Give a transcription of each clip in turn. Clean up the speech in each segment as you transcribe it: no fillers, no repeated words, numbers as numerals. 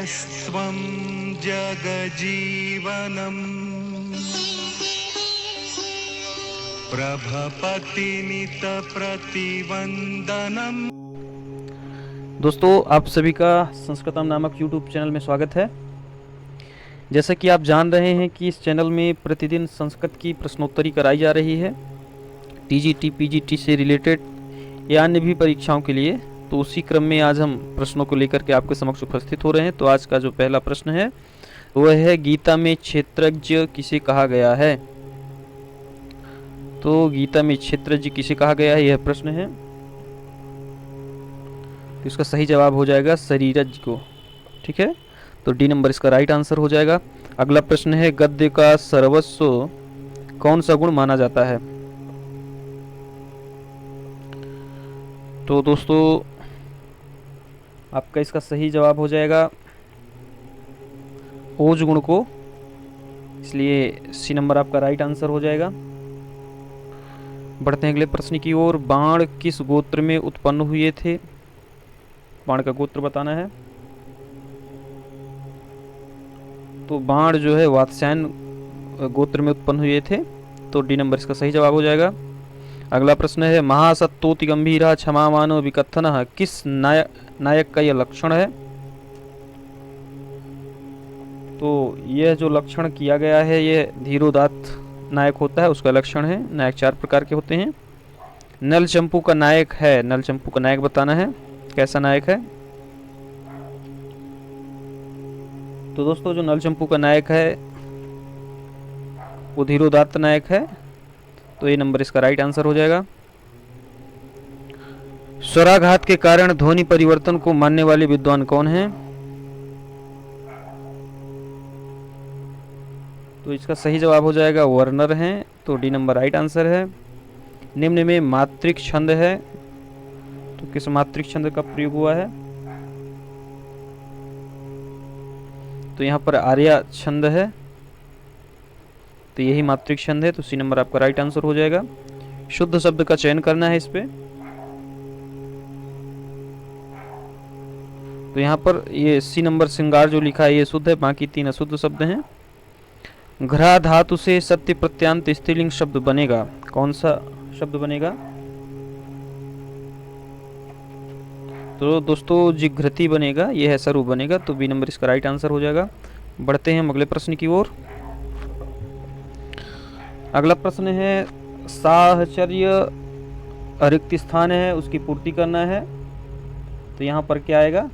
यस्त्वं जगजीवनम् प्रभपतिनितप्रतिवन्दनम्। दोस्तों, आप सभी का संस्कृतम नामक YouTube चैनल में स्वागत है। जैसा कि आप जान रहे हैं कि इस चैनल में प्रतिदिन संस्कृत की प्रश्नोत्तरी कराई जा रही है, TGT PGT से रिलेटेड या अन्य भी परीक्षाओं के लिए। तो उसी क्रम में आज हम प्रश्नों को लेकर के आपके समक्ष उपस्थित हो रहे हैं। तो आज का जो पहला प्रश्न है वह है, गीता में क्षेत्रज्ञ किसे कहा गया है? तो गीता में क्षेत्रज्ञ किसे कहा गया है, यह प्रश्न है। तो इसका सही जवाब हो जाएगा शरीरज्ञ को। ठीक है, तो डी नंबर इसका राइट आंसर हो जाएगा। अगला प्रश्न है, गद्य का सर्वस्व कौन सा गुण माना जाता है? तो दोस्तों, आपका इसका सही जवाब हो जाएगा ओज गुण को, इसलिए सी नंबर आपका राइट आंसर हो जाएगा। बढ़ते हैं अगले प्रश्न की ओर। बाण किस गोत्र में उत्पन्न हुए थे? बाण का गोत्र बताना है। तो बाण जो है वात्स्यायन गोत्र में उत्पन्न हुए थे, तो डी नंबर इसका सही जवाब हो जाएगा। अगला प्रश्न है, महासत्तोति गंभीरा क्षमामानो विकथनः किस नायक का यह लक्षण है? तो यह जो लक्षण किया गया है यह धीरोदात्त नायक होता है, उसका लक्षण है। नायक चार प्रकार के होते हैं। नल चंपू का नायक है, नल चंपू का नायक बताना है, कैसा नायक है? तो दोस्तों, जो नल चंपू का नायक है वो धीरोदात्त नायक है, तो ये नंबर इसका राइट आंसर हो जाएगा। स्वराघात के कारण ध्वनि परिवर्तन को मानने वाले विद्वान कौन हैं? तो इसका सही जवाब हो जाएगा वर्नर हैं, तो डी नंबर राइट आंसर है। निम्न में मात्रिक छंद है, तो किस मात्रिक छंद का प्रयोग हुआ है? तो यहाँ पर आर्या छंद है, तो यही मात्रिक छंद है, तो सी नंबर आपका राइट आंसर हो जाएगा। शुद्ध शब्द का चयन करना है इस पे। तो यहाँ पर ये सी नंबर श्रृंगार जो लिखा है ये शुद्ध है, बाकी तीन अशुद्ध शब्द हैं। घ्रा धातु से सत्य प्रत्यांत स्त्रीलिंग शब्द बनेगा, कौन सा शब्द बनेगा? तो दोस्तों, जिघ्रति बनेगा, यह है स्वरूप बनेगा, तो बी नंबर इसका राइट आंसर हो जाएगा। बढ़ते हैं अगले प्रश्न की ओर। अगला प्रश्न है, साहचर्य रिक्त स्थान है, उसकी पूर्ति करना है। तो यहाँ पर क्या आएगा?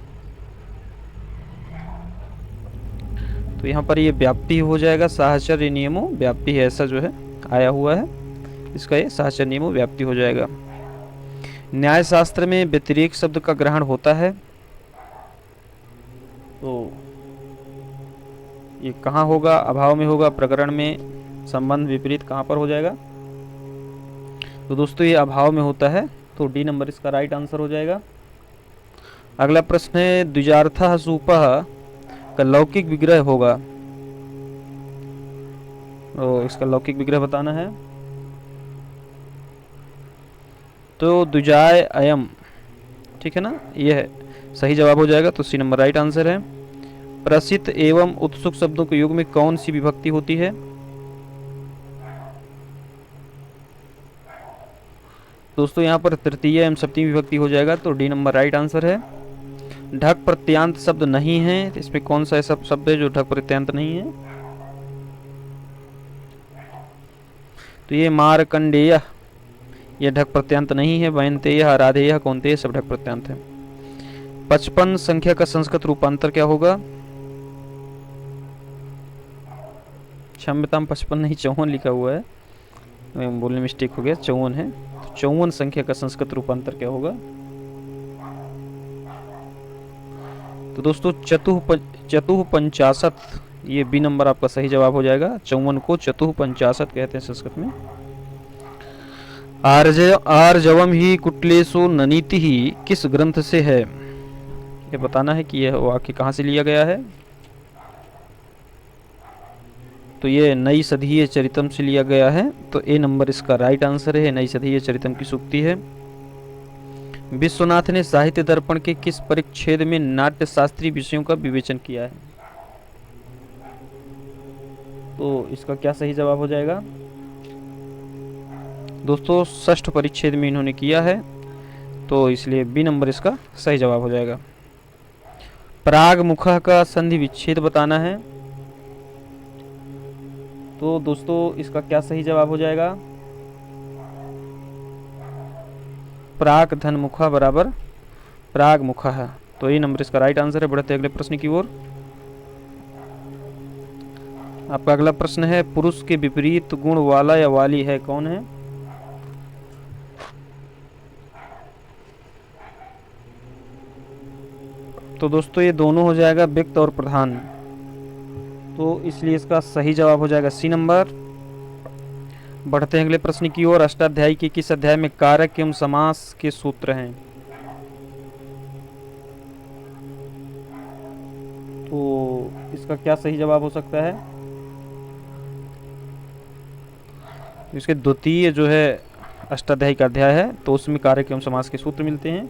तो यहाँ पर ये व्याप्ति हो जाएगा। साहचर्य नियमों व्याप्ति है, ऐसा जो है आया हुआ है, इसका ये साहचर्य नियमों व्याप्ति हो जाएगा। न्याय शास्त्र में व्यतिरेक शब्द का ग्रहण होता है, तो ये कहाँ होगा? अभाव में होगा, प्रकरण में, संबंध विपरीत, कहाँ पर हो जाएगा? तो दोस्तों, ये अभाव में होता है, तो डी नंबर इसका राइट आंसर हो जाएगा। अगला प्रश्न है, द्विजार्थः सूपः का लौकिक विग्रह होगा, तो इसका लौकिक विग्रह बताना है। तो द्विजाय अयम, ठीक है ना, यह है सही जवाब हो जाएगा, तो सी नंबर राइट आंसर है। प्रसिद्ध एवं उत्सुक शब्दों के युग में कौन सी विभक्ति होती है? दोस्तों, यहाँ पर तृतीय एवं सप्तमी विभक्ति हो जाएगा, तो डी नंबर राइट आंसर है। ढक प्रत्यांत शब्द नहीं है, तो इसमें कौन सा ऐसा शब्द है जो ढक प्रत्यांत नहीं है? तो ये मारकंडेय, यह ढक प्रत्यांत नहीं है। वैनतेय, आराधेय, कौनतेय सब ढक प्रत्यांत है। 55 संख्या का संस्कृत रूपांतर क्या होगा? क्षम्यताम, 55 नहीं 54 लिखा हुआ है, बोलने मिस्टेक हो गया, 54 है। तो 54 संख्या का संस्कृत रूपांतर क्या होगा? तो दोस्तों, चतुः पंचाशत, ये बी नंबर आपका सही जवाब हो जाएगा। 54 को चतुः पंचाशत कहते हैं संस्कृत में। आर्जवम ही कुटलेशो ननीति ही किस ग्रंथ से है? ये बताना है कि यह वाक्य कहाँ से लिया गया है। तो ये नई सधीय चरितम से लिया गया है, तो ए नंबर इसका राइट आंसर है। नई सधीय चरितम की सूक्ति है। विश्वनाथ ने साहित्य दर्पण के किस परिच्छेद में नाट्य शास्त्रीय विषयों का विवेचन किया है? तो इसका क्या सही जवाब हो जाएगा? दोस्तों षष्ठ परिच्छेद में इन्होंने किया है, तो इसलिए बी नंबर इसका सही जवाब हो जाएगा। प्राग मुखः का संधि विच्छेद बताना है, तो दोस्तों इसका क्या सही जवाब हो जाएगा? प्राग धन मुखा बराबर प्राग मुखा है, तो ये नंबर इसका राइट आंसर है। बढ़ते अगले प्रश्न की ओर। आपका अगला प्रश्न है, पुरुष के विपरीत गुण वाला या वाली है, कौन है? तो दोस्तों ये दोनों हो जाएगा, व्यक्त और प्रधान, तो इसलिए इसका सही जवाब हो जाएगा सी नंबर। बढ़ते हैं अगले प्रश्न की ओर। अष्टाध्यायी के किस अध्याय में कारक एवं समास के सूत्र हैं? तो इसका क्या सही जवाब हो सकता है? इसके द्वितीय जो है अष्टाध्यायी का अध्याय है, तो उसमें कारक एवं समास के सूत्र मिलते हैं,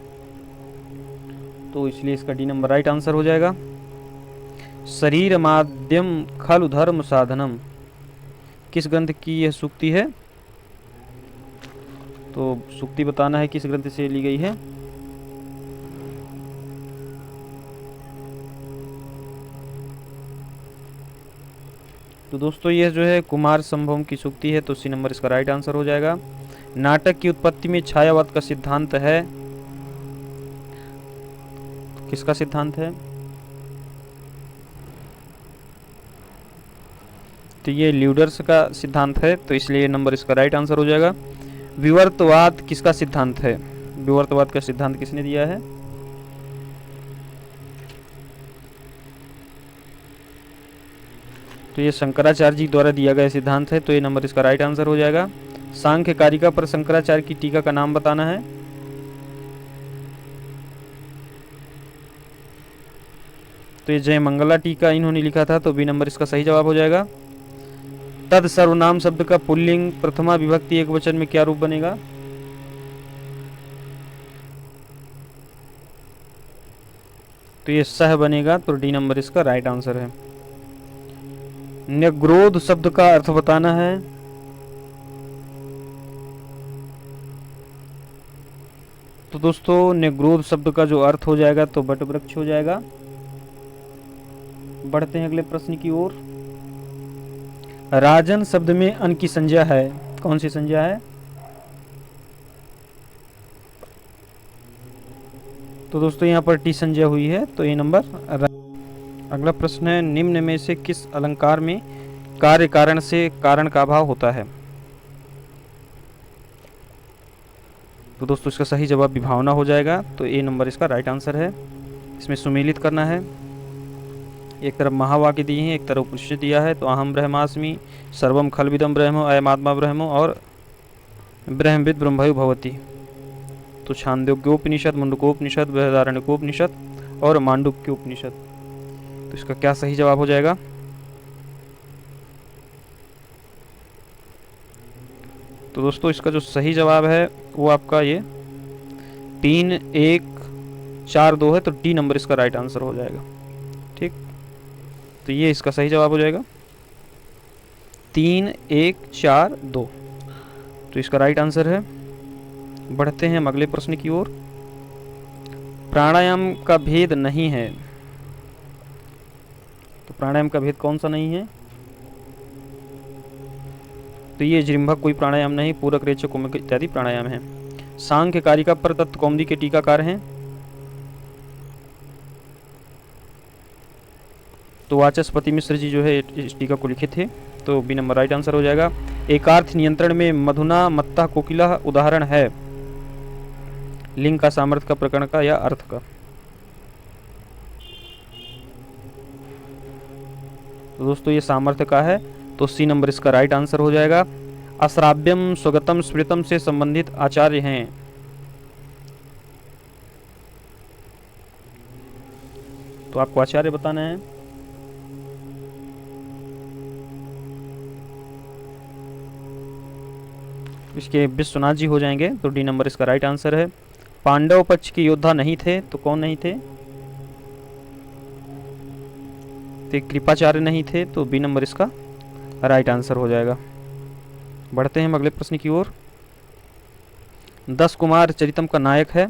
तो इसलिए इसका डी नंबर राइट आंसर हो जाएगा। शरीर माध्यम खलु धर्म साधनम किस ग्रंथ की यह सूक्ति है? तो सूक्ति बताना है किस ग्रंथ से ली गई है। तो दोस्तों यह जो है कुमार संभवम की सूक्ति है, तो सी नंबर इसका राइट आंसर हो जाएगा। नाटक की उत्पत्ति में छायावाद का सिद्धांत है, किसका सिद्धांत है? तो ये ल्यूडर्स का सिद्धांत है, तो इसलिए नंबर इसका राइट आंसर हो जाएगा। विवर्तवाद किसका सिद्धांत है? विवर्तवाद का सिद्धांत किसने दिया है? तो ये शंकराचार्य जी द्वारा दिया गया सिद्धांत है, तो ये नंबर इसका राइट आंसर हो जाएगा। सांख्य कारिका पर शंकराचार्य की टीका का नाम बताना है। तो ये जय मंगला टीका इन्होंने लिखा था, तो बी नंबर इसका सही जवाब हो जाएगा। तद सर्वनाम शब्द का पुल्लिंग प्रथमा विभक्ति एक वचन में क्या रूप बनेगा? तो ये सह बनेगा, तो डी नंबर इसका राइट आंसर है। न्यग्रोध शब्द का अर्थ बताना है। तो दोस्तों न्यग्रोध शब्द का जो अर्थ हो जाएगा तो बट वृक्ष हो जाएगा। बढ़ते हैं अगले प्रश्न की ओर। राजन शब्द में अन की संज्ञा है, कौन सी संज्ञा है? तो दोस्तों यहाँ पर टी संज्ञा हुई है, तो ये नंबर। अगला प्रश्न है, निम्न में से किस अलंकार में कार्य कारण से कारण का अभाव होता है? तो दोस्तों इसका सही जवाब विभावना हो जाएगा, तो ए नंबर इसका राइट आंसर है। इसमें सुमेलित करना है, एक तरफ महावाक्य दिए हैं, एक तरफ उपनिषद दिया है, तो अहम ब्रह्मास्मि सर्वम खलविदम ब्रह्म अयमात्मा ब्रह्म और ब्रह्मविद ब्रह्मभयो भवति। तो छांदोग्योपनिषद, मुंडकोपनिषद, बृहदारण्यकोपनिषद और मांडुक्योपनिषद, तो इसका क्या सही जवाब हो जाएगा? तो दोस्तों इसका जो सही जवाब है वो आपका ये 3, 1, 4, 2 है, तो डी नंबर इसका राइट आंसर हो जाएगा। ठीक, तो ये इसका सही जवाब हो जाएगा 3, 1, 4, 2, तो इसका राइट आंसर है। बढ़ते हैं हम अगले प्रश्न की ओर। प्राणायाम का भेद नहीं है, तो प्राणायाम का भेद कौन सा नहीं है? तो ये जृंभक कोई प्राणायाम नहीं, पूरक, रेचक, कुंभक इत्यादि प्राणायाम है। सांख्य कारिका पर तत्व कौमुदी के टीकाकार हैं, तो वाचस्पति मिश्र जी जो है इस टीका को लिखे थे, तो बी नंबर राइट आंसर हो जाएगा। एकार्थ नियंत्रण में मधुना मत्ता कोकिला उदाहरण है, लिंग का, सामर्थ्य का, प्रकरण का या अर्थ का? तो दोस्तों ये सामर्थ्य का है, तो सी नंबर इसका राइट आंसर हो जाएगा। अश्राव्यम स्वगतम स्मृतम से संबंधित आचार्य हैं, तो आपको आचार्य बताना है। इसके विश्वनाथ जी हो जाएंगे, तो डी नंबर इसका राइट आंसर है। पांडव पक्ष के योद्धा नहीं थे, तो कौन नहीं थे? तो कृपाचार्य नहीं थे, तो बी नंबर इसका राइट आंसर हो जाएगा। बढ़ते हैं हम अगले प्रश्न की ओर। 10 कुमार चरितम का नायक है,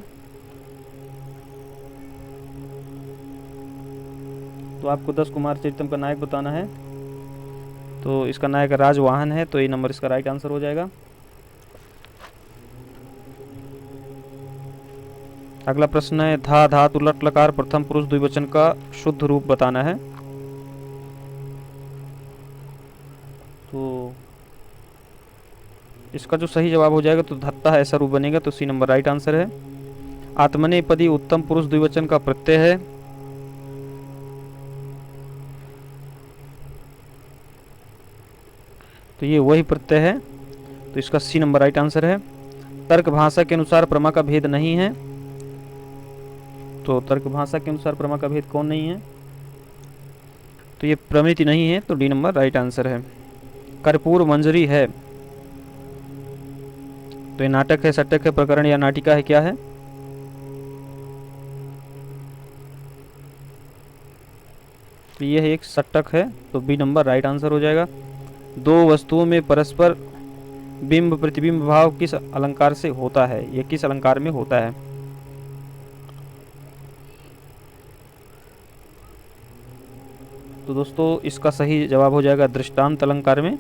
तो आपको 10 कुमार चरितम का नायक बताना है। तो इसका नायक राजवाहन है, तो ये नंबर इसका राइट आंसर हो जाएगा। अगला प्रश्न है धा धातु लट लकार प्रथम पुरुष द्विवचन का शुद्ध रूप बताना है। तो इसका जो सही जवाब हो जाएगा तो धत्ता ऐसा रूप बनेगा, तो सी नंबर राइट आंसर है। आत्मनेपदी उत्तम पुरुष द्विवचन का प्रत्यय है, तो ये वही प्रत्यय है, तो इसका सी नंबर राइट आंसर है। तर्क भाषा के अनुसार प्रमा का भेद नहीं है, तो तर्क भाषा के अनुसार प्रमा का भेद कौन नहीं है? तो ये प्रमिति नहीं है, तो डी नंबर राइट आंसर है। कर्पूर मंजरी है, तो ये नाटक है, सटक है, प्रकरण या नाटिका है, क्या है? तो यह एक सटक है, तो बी नंबर राइट आंसर हो जाएगा। दो वस्तुओं में परस्पर बिंब प्रतिबिंब भाव किस अलंकार से होता है? यह किस अलंकार में होता है? तो दोस्तों इसका सही जवाब हो जाएगा दृष्टांत अलंकार में,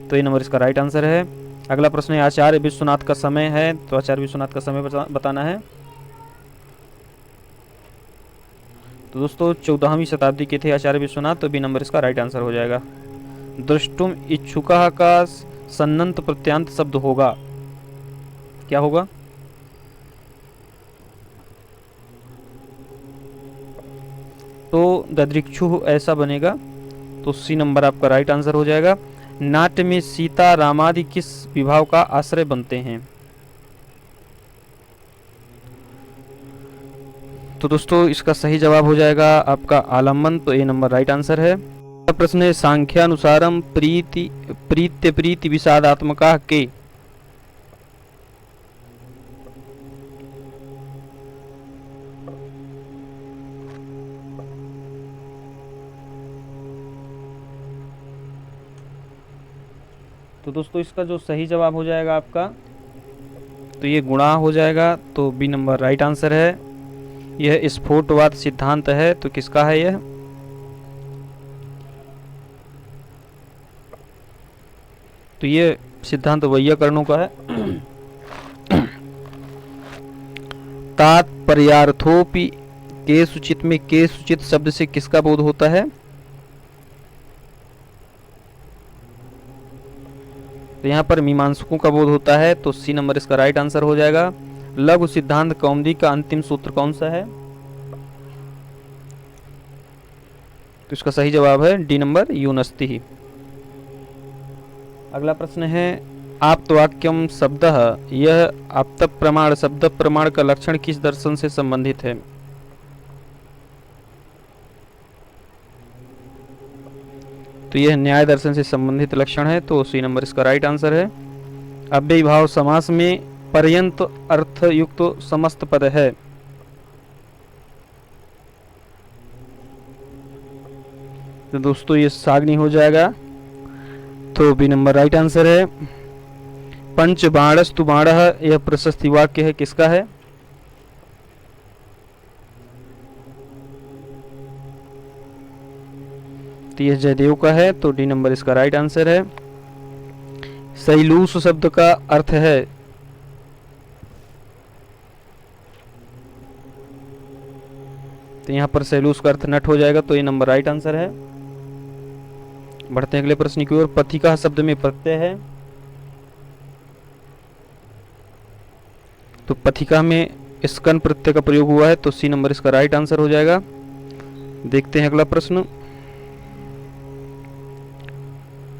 तो ये नंबर इसका राइट आंसर है। अगला प्रश्न है आचार्य विश्वनाथ का समय है, तो आचार्य विश्वनाथ का समय बताना है। तो दोस्तों 14वीं शताब्दी के थे आचार्य विश्वनाथ, तो बी नंबर इसका राइट आंसर हो जाएगा। दृष्टुम इच्छुका का सन्नंत प्रत्यांत शब्द होगा, क्या होगा? तो ददृक्षु ऐसा बनेगा, तो सी नंबर आपका राइट आंसर हो जाएगा। नाट्य में सीता रामादि किस विभाव का आश्रय बनते हैं? तो दोस्तों इसका सही जवाब हो जाएगा आपका आलम्बन, तो ए नंबर राइट आंसर है। प्रश्न है सांख्यानुसारम प्रीति प्रीत्य प्रीति विषादात्मका के। तो दोस्तों इसका जो सही जवाब हो जाएगा आपका, तो ये गुणा हो जाएगा, तो बी नंबर राइट आंसर है। यह स्फोटवाद सिद्धांत है, तो किसका है यह? तो ये सिद्धांत वैयाकरणों का है। तात्पर्यार्थोपि के सूचित में के सूचित शब्द से किसका बोध होता है? तो यहाँ पर मीमांसकों का बोध होता है, तो सी नंबर इसका राइट आंसर हो जाएगा। लघु सिद्धांत कौमुदी का अंतिम सूत्र कौन सा है? तो इसका सही जवाब है डी नंबर यूनस्ति ही। अगला प्रश्न है आप्तवाक्यम शब्द, यह आप्त प्रमाण शब्द प्रमाण का लक्षण किस दर्शन से संबंधित है? तो यह न्याय दर्शन से संबंधित लक्षण है, तो सी नंबर इसका राइट आंसर है। अव्ययी भाव समास में पर्यंत अर्थ युक्त समस्त पद है, तो दोस्तों ये साग्नि हो जाएगा, तो बी नंबर राइट आंसर है। पंच बाणस्तु बाणः यह प्रशस्ति वाक्य है, किसका है? तो यह जयदेव का है, तो डी नंबर इसका राइट आंसर है। सैलूस शब्द का अर्थ है, तो यहां पर सैलूस का अर्थ नट हो जाएगा, तो ये नंबर राइट आंसर है। बढ़ते हैं अगले प्रश्न की ओर। पथिका शब्द में प्रत्यय है, तो पथिका में स्कन प्रत्यय का प्रयोग हुआ है, तो सी नंबर इसका राइट आंसर हो जाएगा। देखते हैं अगला प्रश्न।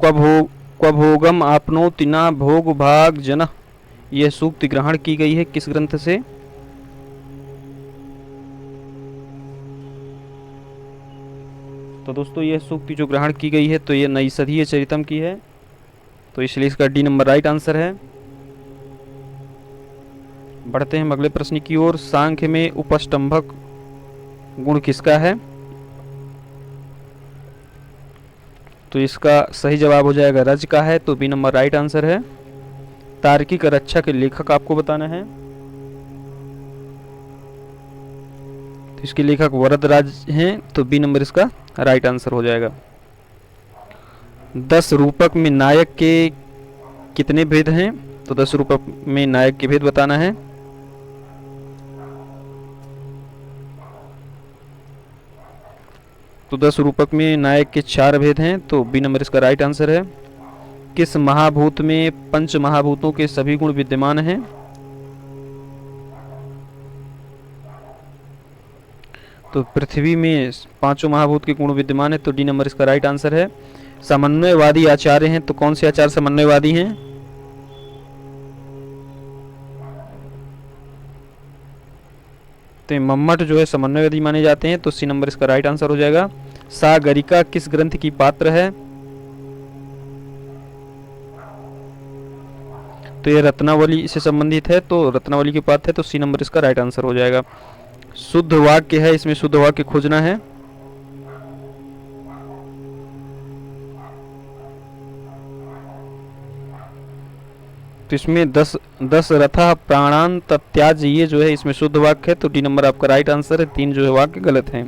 क्वभोगम आपनोति न भोग भाग जन, यह सूक्ति ग्रहण की गई है किस ग्रंथ से? तो दोस्तों यह सूक्ति जो ग्रहण की गई है, तो यह नैषधीय चरितम की है, तो इसलिए इसका डी नंबर राइट आंसर है। बढ़ते हैं हम अगले प्रश्न की ओर। सांख्य में उपस्तंभक गुण किसका है? तो इसका सही जवाब हो जाएगा रज का है, तो बी नंबर राइट आंसर है। तार्किक रक्षा के लेखक आपको बताना है, तो इसके लेखक वरदराज हैं, तो बी नंबर इसका राइट आंसर हो जाएगा। 10 रूपक में नायक के कितने भेद हैं? तो 10 रूपक में नायक के भेद बताना है। तो 10 रूपक में नायक के 4 भेद हैं, तो बी नंबर इसका राइट आंसर है। किस महाभूत में पंच महाभूतों के सभी गुण विद्यमान हैं? तो पृथ्वी में पांचों महाभूत के गुण विद्यमान है, तो डी नंबर इसका राइट आंसर है। समन्वयवादी आचार्य हैं, तो कौन से आचार्य समन्वयवादी हैं? तो मम्मट जो है समन्वयवादी माने जाते हैं, तो सी नंबर इसका राइट आंसर हो जाएगा। सागरिका किस ग्रंथ की पात्र है? तो ये रत्नावली से संबंधित है, तो रत्नावली की पात्र है, तो सी नंबर इसका राइट आंसर हो जाएगा। शुद्ध वाक्य है, इसमें शुद्ध वाक्य खोजना है। तो इसमें 10 रथा प्राणान तत्याज, ये जो है इसमें शुद्ध वाक्य है, तो डी नंबर आपका राइट आंसर है। 3 जो है वाक्य गलत हैं।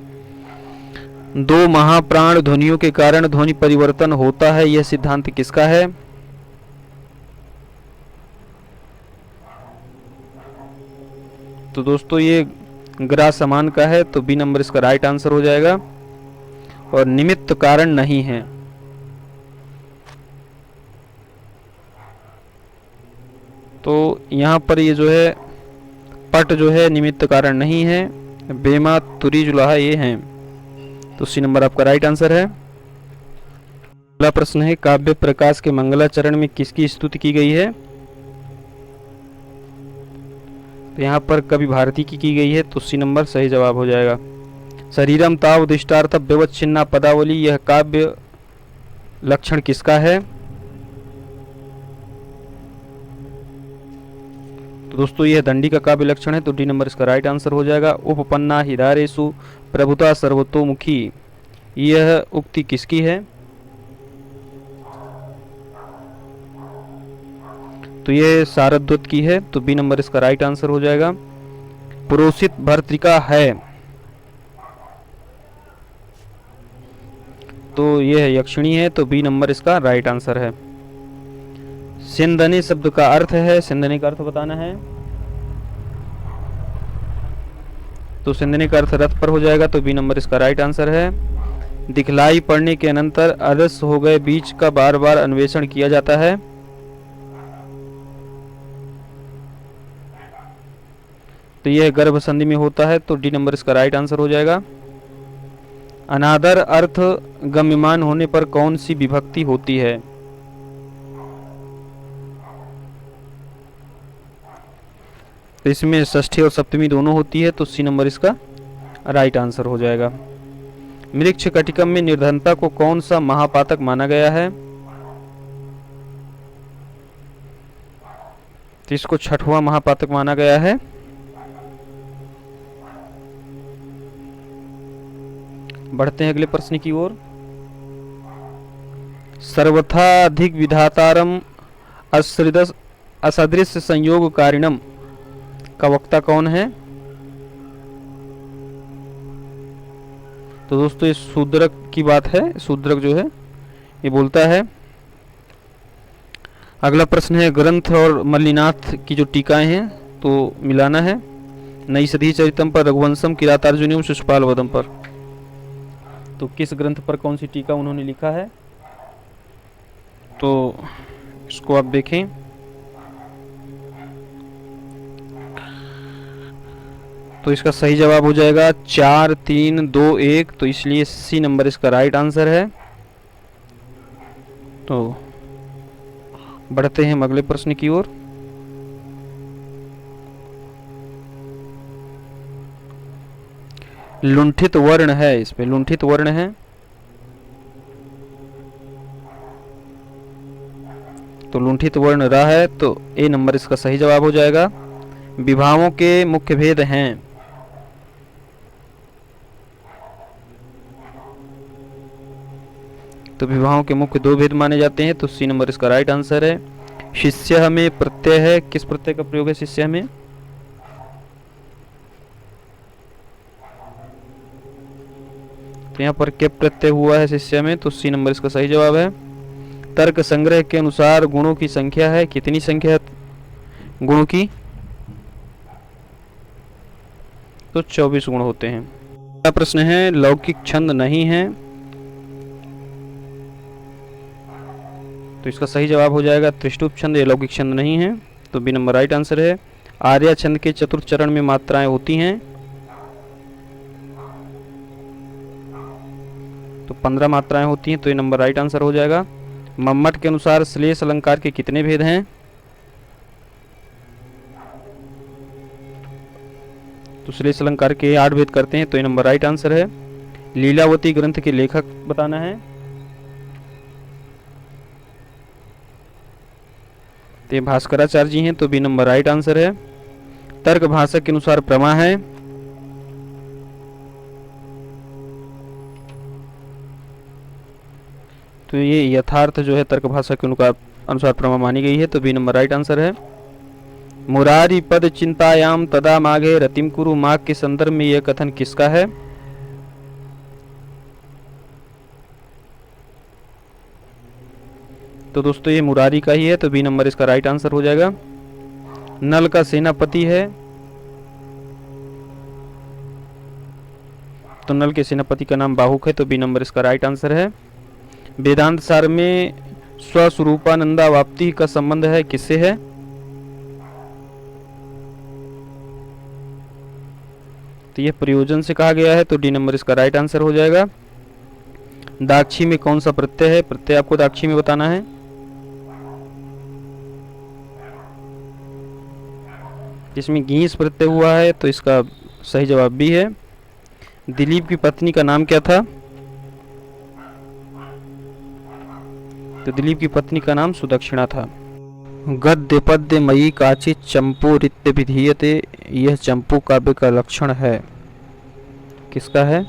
2 महाप्राण ध्वनियों के कारण ध्वनि परिवर्तन होता है, यह सिद्धांत किसका है? तो दोस्तों ये ग्रास समान का है, तो बी नंबर इसका राइट आंसर हो जाएगा। और निमित्त कारण नहीं है। तो यहाँ पर ये जो है पट जो है निमित्त कारण नहीं है। बेमा तुरी जुलाहा ये हैं, तो सी नंबर आपका राइट आंसर है। अगला प्रश्न है, काव्य प्रकाश के मंगलाचरण में किसकी स्तुति की गई है? तो यहाँ पर कवि भारती की गई है, तो सी नंबर सही जवाब हो जाएगा। शरीरम ताव दिष्टार्थ व्यवच्छिन्ना पदावली, यह काव्य लक्षण किसका है? तो दोस्तों यह दंडी का काव्य लक्षण है, तो डी नंबर इसका राइट आंसर हो जाएगा। उपपन्ना हिदारेसु प्रभुता सर्वतोमुखी, यह उक्ति किसकी है? तो यह सारद्वत की है, तो बी नंबर इसका राइट आंसर हो जाएगा। पुरोषित भर्तृका है, तो यह यक्षिणी है, तो बी नंबर इसका राइट आंसर है। सिंदने शब्द का अर्थ है, सिंदने का अर्थ बताना है। तो सिंदने का अर्थ रथ पर हो जाएगा, तो बी नंबर इसका राइट आंसर है। दिखलाई पड़ने के अनंतर अदृश्य हो गए बीज का बार बार अन्वेषण किया जाता है। तो यह गर्भ संधि में होता है, तो डी नंबर इसका राइट आंसर हो जाएगा। अनादर अर्थ गम्यमान होने पर कौन सी विभक्ति होती है? तो इसमें षष्ठी और सप्तमी दोनों होती है, तो सी नंबर इसका राइट आंसर हो जाएगा। मृक्ष कटिकम में निर्धनता को कौन सा महापातक माना गया है? तो इसको छठवां महापातक माना गया है। बढ़ते हैं अगले प्रश्न की ओर। सर्वथाधिक विधातारम असदृश संयोग कारिणम का वक्ता कौन है? तो दोस्तों ये शूद्रक की बात है। शूद्रक जो है ये बोलता है। अगला प्रश्न है, ग्रंथ और मल्लिनाथ की जो टीकाएं हैं तो मिलाना है। नई सदी चरितम पर, रघुवंशम, किरातार्जुनियम, शिशुपाल वधम पर। तो किस ग्रंथ पर कौन सी टीका उन्होंने लिखा है, तो इसको आप देखें। तो इसका सही जवाब हो जाएगा 4, 3, 2, 1, तो इसलिए सी नंबर इसका राइट आंसर है। तो बढ़ते हैं हम अगले प्रश्न की ओर। लुंठित वर्ण है, इसमें लुंठित वर्ण है, तो लुंठित वर्ण रा है, तो ए नंबर इसका सही जवाब हो जाएगा। विभावों के मुख्य भेद हैं। तो विभावों के मुख्य दो भेद माने जाते हैं, तो सी नंबर इसका राइट आंसर है। शिष्य में प्रत्यय है, किस प्रत्यय का प्रयोग है शिष्य में? तो यहाँ पर के प्रत्यय हुआ है शिष्य में, तो सी नंबर इसका सही जवाब है। तर्क संग्रह के अनुसार गुणों की संख्या है, कितनी संख्या है गुणों की? तो 24 गुण होते हैं। अगला प्रश्न है लौकिक छंद नहीं है, तो इसका सही जवाब हो जाएगा त्रिष्टुप छंद, ये लौकिक छंद नहीं है, तो बी नंबर राइट आंसर है। आर्या छंद के चतुर्थ चरण में मात्राएं होती हैं, तो 15 मात्राएं होती हैं, तो ये नंबर राइट आंसर हो जाएगा। मम्मट के अनुसार श्लेष अलंकार के कितने भेद हैं? तो श्लेष अलंकार के 8 भेद करते हैं, तो ये नंबर राइट आंसर है। लीलावती ग्रंथ के लेखक बताना है, तो ये भास्कराचार्य जी हैं, तो बी नंबर राइट आंसर है। तर्क भाषा के अनुसार प्रमा है, तो ये यथार्थ जो है तर्क भाषा के अनुसार प्रमा मानी गई है, तो बी नंबर राइट आंसर है। मुरारी पद चिंतायाम तदा मागे रतिम कुरु माग के संदर्भ में यह कथन किसका है? तो दोस्तों ये मुरारी का ही है, तो बी नंबर इसका राइट आंसर हो जाएगा। नल का सेनापति है, तो नल के सेनापति का नाम बाहुक है, तो बी नंबर इसका राइट आंसर है। वेदांत सार में स्वस्वरूपानंदा वाप्ति का संबंध है, किससे है? तो यह प्रयोजन से कहा गया है, तो डी नंबर इसका राइट आंसर हो जाएगा। दाक्षी में कौन सा प्रत्यय है? प्रत्यय आपको दाक्षी में बताना है। इसमें गीस प्रत्यय हुआ है, तो इसका सही जवाब भी है। दिलीप की पत्नी का नाम क्या था? तो दिलीप की पत्नी का नाम सुदक्षिणा था। गद्य पद्य मयि काचित चंपू रित्य विधीयते, यह चंपू काव्य का लक्षण है, किसका है?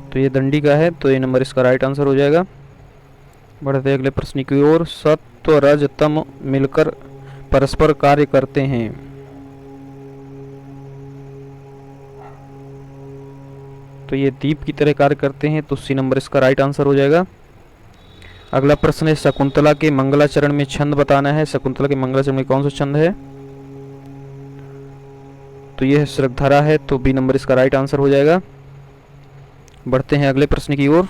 तो ये दंडी का है, तो ये नंबर इसका राइट आंसर हो जाएगा। बढ़ते अगले प्रश्न की ओर। सत्व रज तम मिलकर परस्पर कार्य करते हैं, तो ये दीप की तरह कार्य करते हैं, तो सी नंबर इसका राइट आंसर हो जाएगा। अगला प्रश्न है शकुंतला के मंगलाचरण में छंद बताना है। शकुंतला के मंगलाचरण में कौन सा छंद है? तो यह श्रद्धरा है, तो बी नंबर इसका राइट आंसर हो जाएगा। बढ़ते हैं अगले प्रश्न की ओर।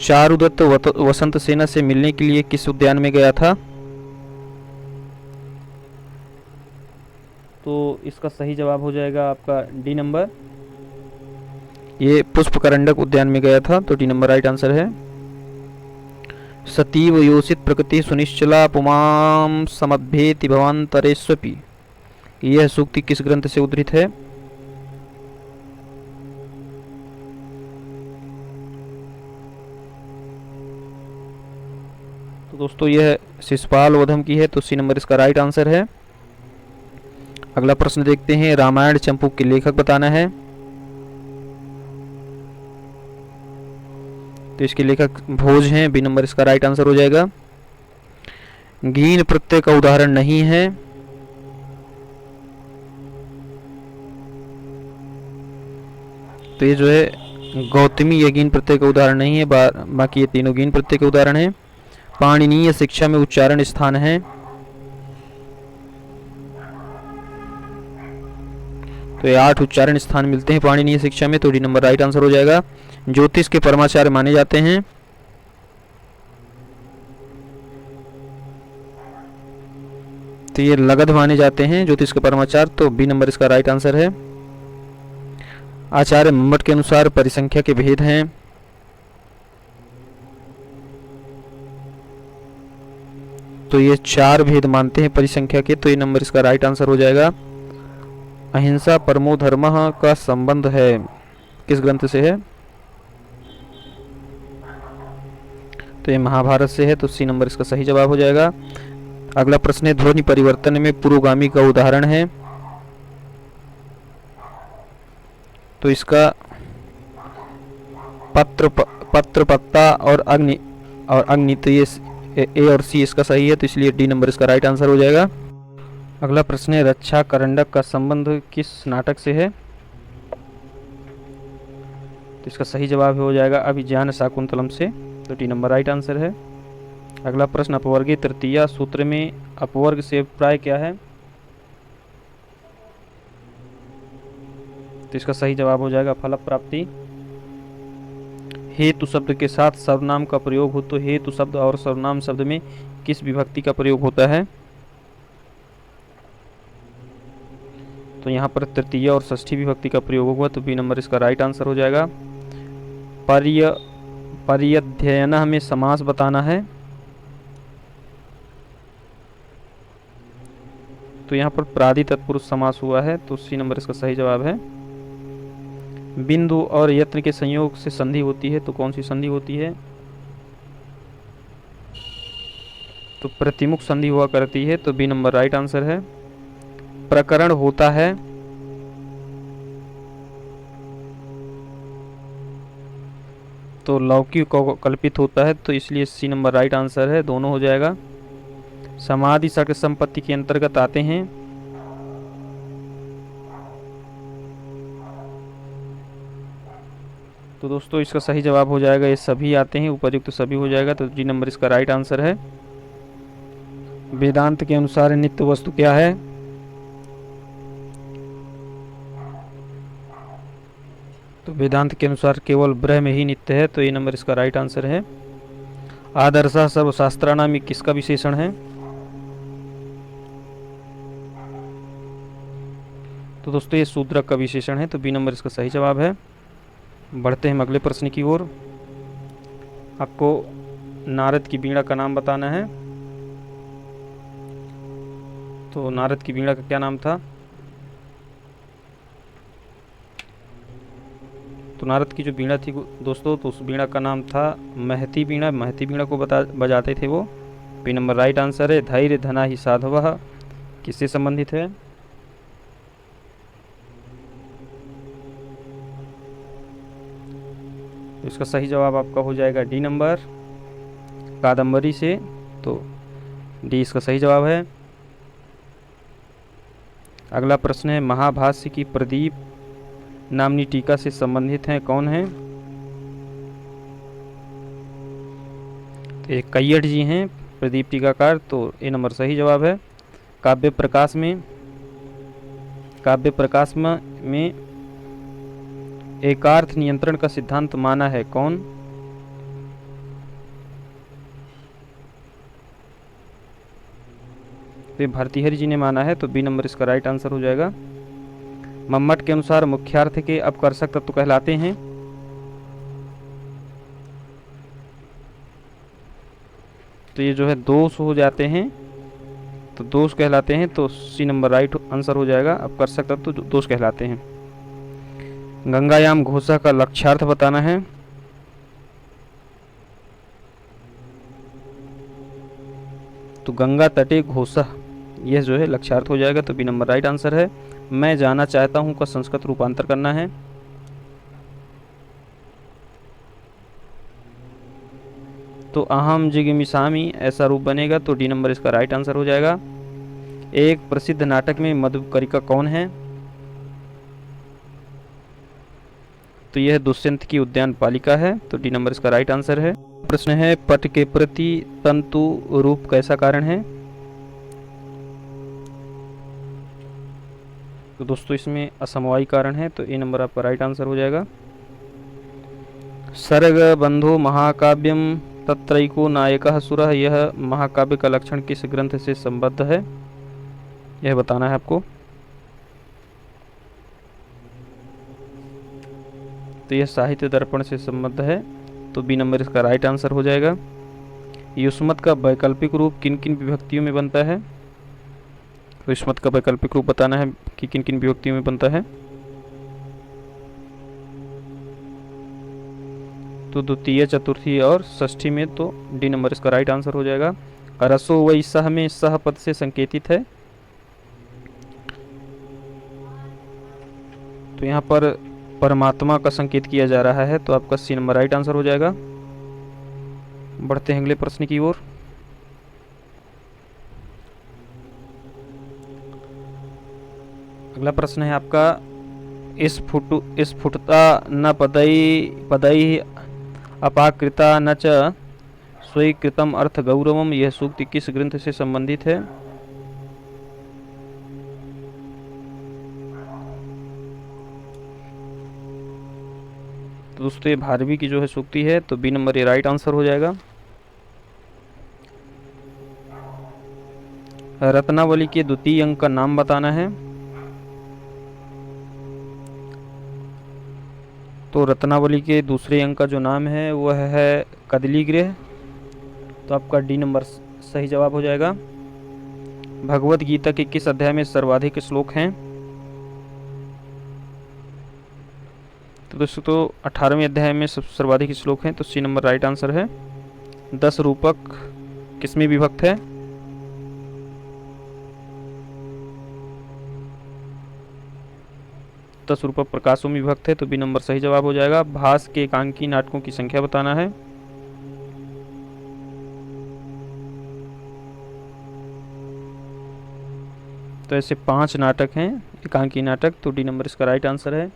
चारुदत्त वसंत सेना से मिलने के लिए किस उद्यान में गया था? तो इसका सही जवाब हो जाएगा आपका डी नंबर, ये पुष्पकरंडक उद्यान में गया था, तो डी नंबर राइट आंसर है। सतीव योषित प्रकृति सुनिश्चला पुमां समभ्येति भवांतरेष्वपि, यह सूक्ति किस ग्रंथ से उद्धृत है? तो दोस्तों यह शिशुपाल वधम की है, तो सी नंबर इसका राइट आंसर है। अगला प्रश्न देखते हैं। रामायण चंपू के लेखक बताना है, तो इसके लेखक भोज हैं, बी नंबर इसका राइट आंसर हो जाएगा। गीन प्रत्यय का उदाहरण नहीं है, तो ये जो है गौतमी ये गीन प्रत्यय का उदाहरण नहीं है, बाकी ये तीनों गीन प्रत्यय के उदाहरण हैं। पाणिनीय शिक्षा में उच्चारण स्थान है, तो ये 8 उच्चारण स्थान मिलते हैं पाणिनीय शिक्षा में, तो डी नंबर राइट आंसर हो जाएगा। ज्योतिष के परमाचार्य माने जाते हैं, तो ये लगध माने जाते हैं ज्योतिष के परमाचार्य, तो बी नंबर इसका राइट आंसर है। आचार्य मम्मट के अनुसार परिसंख्या के भेद हैं, तो ये 4 भेद मानते हैं परिसंख्या के, तो ये नंबर इसका राइट आंसर हो जाएगा। अहिंसा परमो धर्मः का संबंध है, किस ग्रंथ से है? तो ये महाभारत से है, तो सी नंबर इसका सही जवाब हो जाएगा। अगला प्रश्न है, ध्वनि परिवर्तन में पुरोगामी का उदाहरण है। तो इसका पत्र पत्ता और अग्नि, तो ये ए और सी इसका सही है, तो इसलिए डी नंबर इसका राइट आंसर हो जाएगा। अगला प्रश्न है, रक्षा करंडक का संबंध किस नाटक से है? तो इसका सही जवाब हो जाएगा अभिज्ञान शाकुंतलम से, तो डी नंबर राइट आंसर है। अगला प्रश्न, अपवर्गीय तृतीया सूत्र में अपवर्ग से अभिप्राय क्या है? तो इसका सही जवाब हो जाएगा फल प्राप्ति। हेतु शब्द के साथ सर्वनाम का प्रयोग हो तो हेतु शब्द और सर्वनाम शब्द में किस विभक्ति का प्रयोग होता है? तो यहाँ पर तृतीय और षष्ठी विभक्ति का प्रयोग होगा, तो बी नंबर इसका राइट आंसर हो जाएगा। पर्यध्ययन हमें समास बताना है, तो यहाँ पर प्रादि तत्पुरुष समास हुआ है, तो सी नंबर इसका सही जवाब है। बिंदु और यत्न के संयोग से संधि होती है, तो कौन सी संधि होती है? तो प्रतिमुख संधि हुआ करती है, तो बी नंबर राइट आंसर है। प्रकरण होता है, तो लौकिक कल्पित होता है, तो इसलिए सी नंबर राइट आंसर है, दोनों हो जाएगा। समाधि षट संपत्ति के अंतर्गत आते हैं, तो दोस्तों इसका सही जवाब हो जाएगा, ये सभी आते हैं, उपयुक्त तो सभी हो जाएगा, तो डी नंबर इसका राइट आंसर है। वेदांत के अनुसार नित्य वस्तु क्या है? तो वेदांत के अनुसार केवल ब्रह्म ही नित्य है, तो ये नंबर इसका राइट आंसर है। आदर्शः सर्वशास्त्राणां में किसका विशेषण है? तो दोस्तों ये शूद्रक का विशेषण है, तो बी नंबर इसका सही जवाब है। बढ़ते हैं अगले प्रश्न की ओर। आपको नारद की वीणा का नाम बताना है, तो नारद की वीणा का क्या नाम था? तो नारद की जो वीणा थी दोस्तों, तो उस वीणा का नाम था महती वीणा। महती वीणा को बजाते थे वो, बी नंबर राइट आंसर है। धैर्य धना ही साधवः किससे संबंधित है? इसका सही जवाब आपका हो जाएगा डी नंबर, कादम्बरी से, तो डी इसका सही जवाब है। अगला प्रश्न है, महाभाष्य की प्रदीप नामनी टीका से संबंधित हैं, कौन है? तो एक कैयट जी हैं प्रदीप टीकाकार, तो ए नंबर सही जवाब है। काव्य प्रकाश में एकार्थ नियंत्रण का सिद्धांत माना है, कौन? तो भर्तृहरि जी ने माना है, तो बी नंबर इसका राइट आंसर हो जाएगा। मम्मट के अनुसार मुख्यार्थ के अपकर्षक तत्व कहलाते हैं, तो ये जो है दोष हो जाते हैं, तो दोष कहलाते हैं, तो सी नंबर राइट आंसर हो जाएगा। अपकर्षक तत्व तो दोष कहलाते हैं। गंगायाम घोषा का लक्ष्यार्थ बताना है, तो गंगा तटे घोषा, यह जो है लक्ष्यार्थ हो जाएगा, तो बी नंबर राइट आंसर है। मैं जाना चाहता हूं का संस्कृत रूपांतर करना है, तो अहम जिगमिषामि ऐसा रूप बनेगा, तो डी नंबर इसका राइट आंसर हो जाएगा। एक प्रसिद्ध नाटक में मधुकरिका कौन है? तो यह दुष्यंत की उद्यान पालिका है, तो डी नंबर इसका राइट आंसर है। प्रश्न है, पट के प्रति तंतु रूप कैसा कारण है? तो दोस्तों इसमें असमवायी कारण है, तो ए नंबर आपका राइट आंसर हो जाएगा। सर्ग बंधु महाकाव्यम तत्रैको नायकः सुरः, यह महाकाव्य का लक्षण किस ग्रंथ से संबद्ध है, यह बताना है आपको। तो यह साहित्य दर्पण से संबद्ध है, तो बी नंबर इसका राइट आंसर हो जाएगा। युष्मत का वैकल्पिक रूप किन किन विभक्तियों में बनता है? तो युष्मत का वैकल्पिक रूप बताना है कि किन किन विभक्तियों में बनता है। तो द्वितीय, चतुर्थी और षष्ठी में, तो डी नंबर इसका राइट आंसर हो जाएगा। रसो वही सह में सह पद से संकेतित है, तो यहाँ पर परमात्मा का संकेत किया जा रहा है, तो आपका सी नंबर राइट आंसर हो जाएगा। बढ़ते हैं अगले प्रश्न की ओर। अगला प्रश्न है आपका, इस फुटता न पदई पदई अपाकृता न च स्वीकृतम अर्थ गौरवम, यह सूक्ति किस ग्रंथ से संबंधित है? तो दोस्तों ये भारवी की जो है सूक्ति है, तो बी नंबर ये राइट आंसर हो जाएगा। रत्नावली के द्वितीय अंक का नाम बताना है। तो रत्नावली के दूसरे अंक का जो नाम है वह है कदली गृह, तो आपका डी नंबर सही जवाब हो जाएगा। भगवत गीता के किस अध्याय में सर्वाधिक श्लोक हैं? तो दोस्तों तो 18वें अध्याय में सर्वाधिक श्लोक हैं, तो सी नंबर राइट आंसर है। 10 रूपक किसमें विभक्त है? दस रूपक प्रकाशों में विभक्त है, तो बी नंबर सही जवाब हो जाएगा। भास के एकांकी नाटकों की संख्या बताना है। तो ऐसे 5 नाटक हैं एकांकी नाटक, तो डी नंबर इसका राइट आंसर है।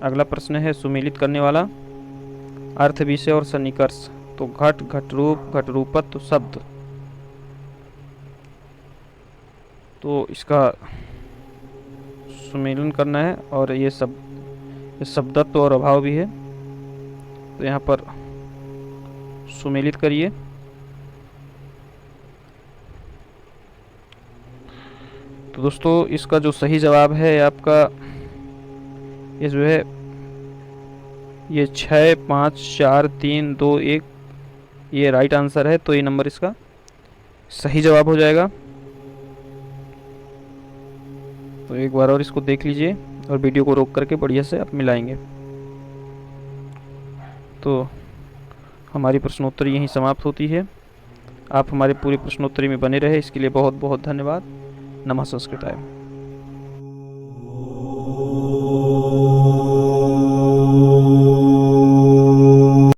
अगला प्रश्न है सुमेलित करने वाला, अर्थ, विषय और सन्निकर्ष। तो घट, घट रूप, घट रूपत्व, शब्द, तो इसका सुमेलन करना है, और ये शब्दत्व और अभाव भी है, तो यहाँ पर सुमेलित करिए। तो दोस्तों इसका जो सही जवाब है आपका ये जो है ये 6, 5, 4, 3, 2, 1 ये राइट आंसर है, तो ये नंबर इसका सही जवाब हो जाएगा। तो एक बार और इसको देख लीजिए और वीडियो को रोक करके बढ़िया से आप मिलाएंगे। तो हमारी प्रश्नोत्तरी यहीं समाप्त होती है। आप हमारे पूरे प्रश्नोत्तरी में बने रहे, इसके लिए बहुत बहुत धन्यवाद। नमः संस्कृताय।